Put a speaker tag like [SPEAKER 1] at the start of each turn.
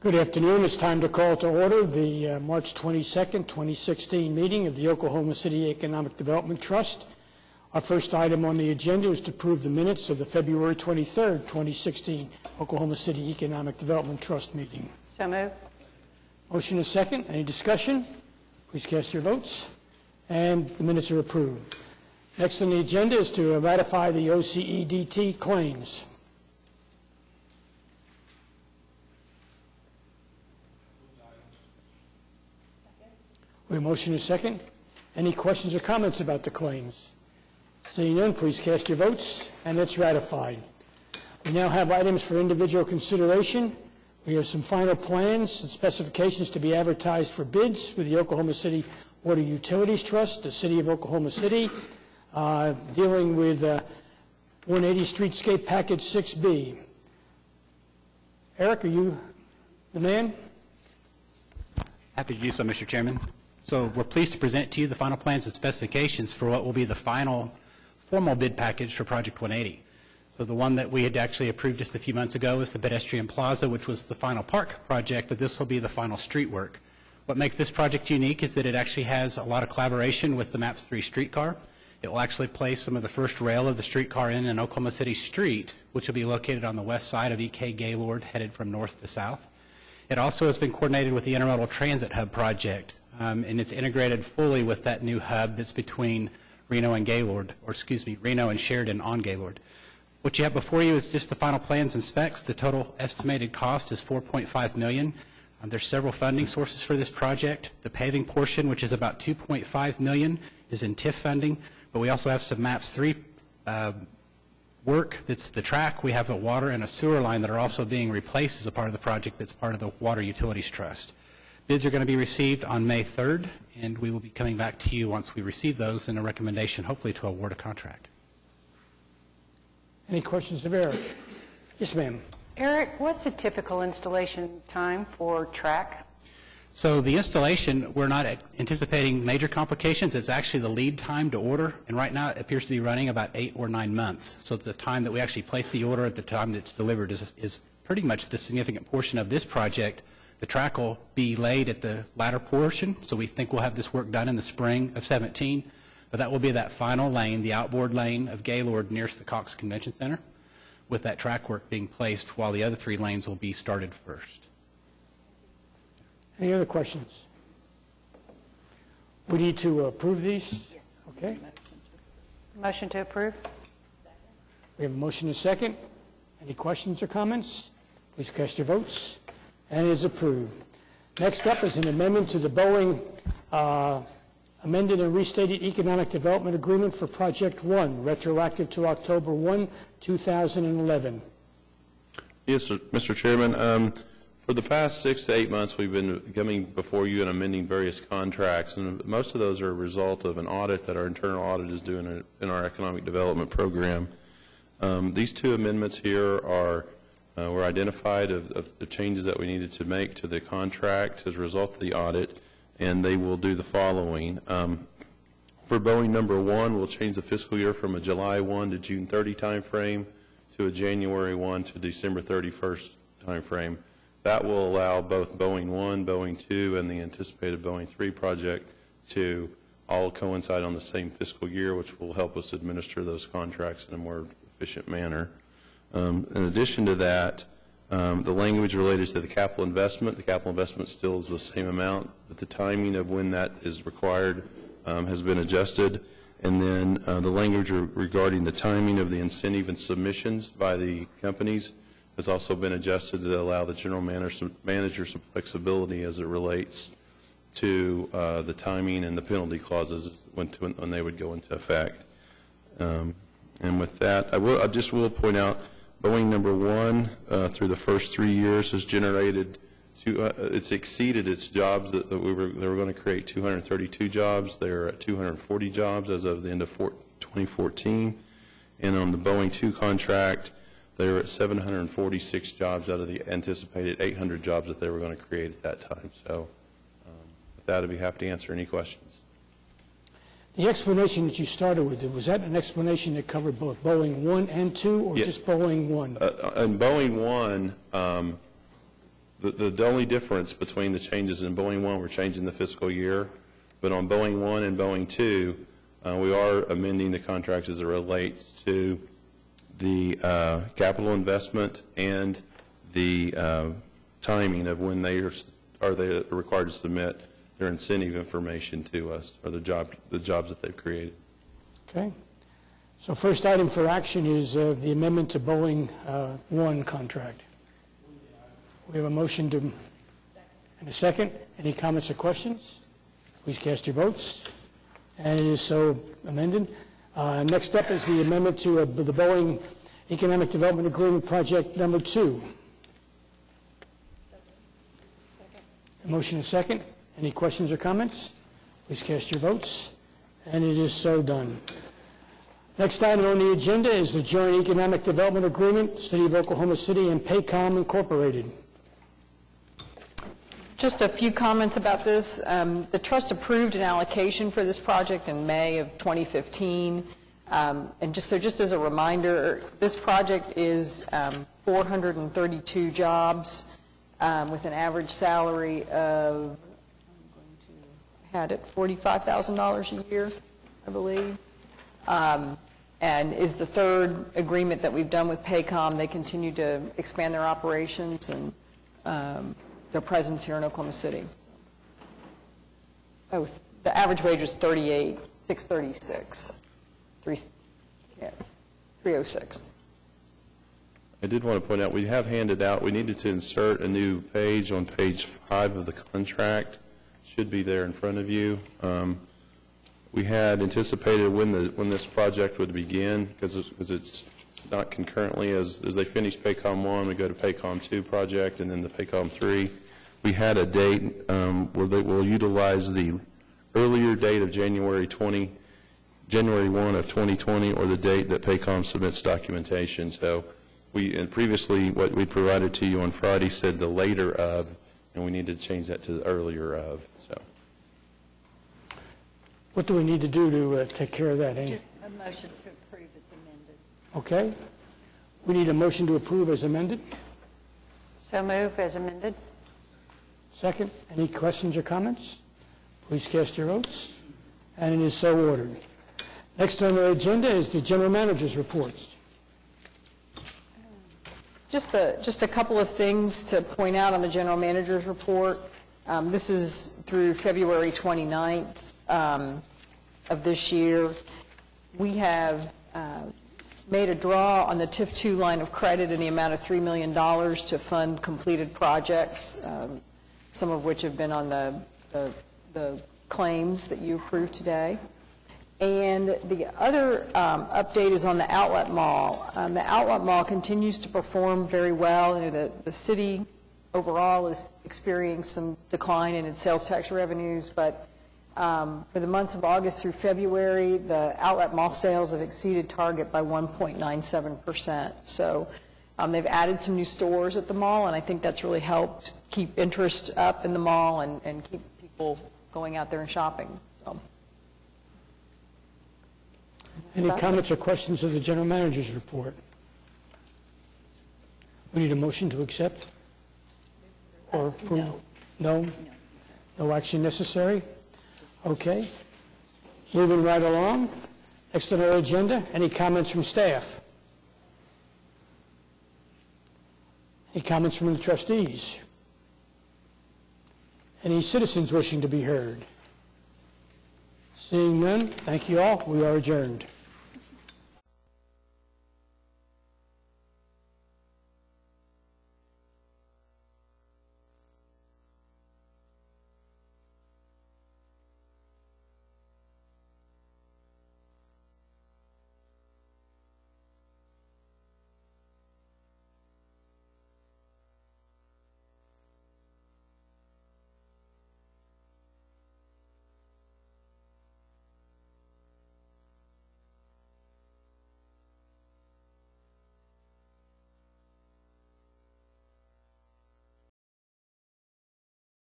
[SPEAKER 1] Good afternoon. It's time to call to order the March 22nd, 2016 meeting of the Oklahoma City Economic Development Trust. Our first item on the agenda is to approve the minutes of the February 23rd, 2016 Oklahoma City Economic Development Trust meeting.
[SPEAKER 2] So moved.
[SPEAKER 1] Motion is second. Any discussion? Please cast your votes. And the minutes are approved. Next on the agenda is to ratify the OCEDT claims. We have a motion is second. Any questions or comments about the claims? Seeing none, please cast your votes, and it's ratified. We now have items for individual consideration. We have some final plans and specifications to be advertised for bids with the Oklahoma City Water Utilities Trust, the City of Oklahoma City, dealing with 180 Streetscape Package 6B. Eric, are you the man?
[SPEAKER 3] Happy to do so, Mr. Chairman. So we're pleased to present to you the final plans and specifications for what will be the final formal bid package for Project 180. So the one that we had actually approved just a few months ago is the pedestrian plaza, which was the final park project, but this will be the final street work. What makes this project unique is that it actually has a lot of collaboration with the MAPS 3 streetcar. It will actually place some of the first rail of the streetcar in Oklahoma City Street, which will be located on the west side of E.K. Gaylord, headed from north to south. It also has been coordinated with the Intermodal Transit Hub project, and it's integrated fully with that new hub that's between Reno and Gaylord, or excuse me, Reno and Sheridan on Gaylord. What you have before you is just the final plans and specs. The total estimated cost is $4.5 million. There's several funding sources for this project. The paving portion, which is about $2.5 million, is in TIF funding, but we also have some MAPS 3 work. That's the track. We have a water and a sewer line that are also being replaced as a part of the project that's part of the Water Utilities Trust. Bids are going to be received on May 3rd, and we will be coming back to you once we receive those in a recommendation, hopefully to award a contract.
[SPEAKER 1] Any questions of Eric? Yes, ma'am.
[SPEAKER 2] Eric, what's a typical installation time for track?
[SPEAKER 3] So the installation, we're not anticipating major complications. It's actually the lead time to order, and right now it appears to be running about 8 or 9 months. So the time that we actually place the order at the time that it's delivered is pretty much the significant portion of this project. The track will be laid at the latter portion, so we think we'll have this work done in the spring of 17. But that will be that final lane, the outboard lane of Gaylord nearest the Cox Convention Center, with that track work being placed while the other 3 lanes will be started first.
[SPEAKER 1] Any other questions? We need to approve these? Yes. Okay.
[SPEAKER 2] Motion to approve.
[SPEAKER 1] We have a motion and a second. Any questions or comments? Please cast your votes. And it is approved. Next up is an amendment to the Boeing amended and restated Economic Development Agreement for Project 1, retroactive to October 1, 2011.
[SPEAKER 4] Yes, Mr. Chairman. For the past 6 to 8 months, we've been coming before you and amending various contracts, and most of those are a result of an audit that our internal audit is doing in our economic development program. These 2 amendments here were identified of the changes that we needed to make to the contract as a result of the audit, and they will do the following. For Boeing number 1, we'll change the fiscal year from a July 1 to June 30 time frame to a January 1 to December 31st time frame. That will allow both Boeing 1, Boeing 2, and the anticipated Boeing 3 project to all coincide on the same fiscal year, which will help us administer those contracts in a more efficient manner. In addition to that, the language related to the capital investment still is the same amount, but the timing of when that is required has been adjusted. And then the language regarding the timing of the incentive and submissions by the companies has also been adjusted to allow the general manager some flexibility as it relates to the timing and the penalty clauses when they would go into effect. And with that, I just will point out Boeing number 1 through the first 3 years has generated it's exceeded its jobs that they were going to create 232 jobs. They're at 240 jobs as of the end of 2014. And on the Boeing 2 contract, they were at 746 jobs out of the anticipated 800 jobs that they were going to create at that time. So with that, I'd be happy to answer any questions.
[SPEAKER 1] The explanation that you started with, was that an explanation that covered both Boeing 1 and 2, or just Boeing 1?
[SPEAKER 4] And Boeing 1, The only difference between the changes in Boeing 1, we're changing the fiscal year, but on Boeing 1 and Boeing 2, we are amending the contract as it relates to the capital investment and the timing of when they are they required to submit their incentive information to us, or the jobs that they've created.
[SPEAKER 1] Okay. So first item for action is the amendment to Boeing 1 contract. We have a motion to, and a second. Any comments or questions? Please cast your votes. And it is so amended. Next up is the amendment to the Boeing Economic Development Agreement Project Number 2. A motion and second. Any questions or comments? Please cast your votes. And it is so done. Next item on the agenda is the Joint Economic Development Agreement, City of Oklahoma City and Paycom Incorporated.
[SPEAKER 5] Just a few comments about this. The trust approved an allocation for this project in May of 2015. And just as a reminder, this project is 432 jobs with an average salary of, had it $45,000 a year, I believe. And is the third agreement that we've done with Paycom. They continue to expand their operations and their presence here in Oklahoma City. Oh, the average wage was $38,636, 306.
[SPEAKER 4] I did want to point out, we have handed out, we needed to insert a new page on page 5 of the contract. Should be there in front of you. We had anticipated when this project would begin, because it's not concurrently as they finish Paycom 1, we go to Paycom 2 project, and then the Paycom 3. We had a date where they will utilize the earlier date of January 1 of 2020, or the date that Paycom submits documentation. So and previously what we provided to you on Friday said the later of, and we needed to change that to the earlier of. So.
[SPEAKER 1] What do we need to do to take care of that?
[SPEAKER 6] Just a motion to approve as amended.
[SPEAKER 1] Okay. We need a motion to approve as amended.
[SPEAKER 2] So move as amended.
[SPEAKER 1] Second. Any questions or comments? Please cast your votes. And it is so ordered. Next on the agenda is the General Manager's reports.
[SPEAKER 5] Just a couple of things to point out on the General Manager's report. This is through February 29th of this year. We have made a draw on the TIF 2 line of credit in the amount of $3 million to fund completed projects, some of which have been on the claims that you approved today. And the other update is on the Outlet Mall. The Outlet Mall continues to perform very well. You know, the city overall is experiencing some decline in its sales tax revenues, but for the months of August through February, the Outlet Mall sales have exceeded target by 1.97%. So they've added some new stores at the mall, and I think that's really helped keep interest up in the mall and keep people going out there and shopping. So.
[SPEAKER 1] Any comments or questions of the General Manager's report? We need a motion to accept or approve? No? No action necessary? Okay. Moving right along. Next on our agenda, any comments from staff? Any comments from the trustees? Any citizens wishing to be heard? Seeing none, thank you all. We are adjourned.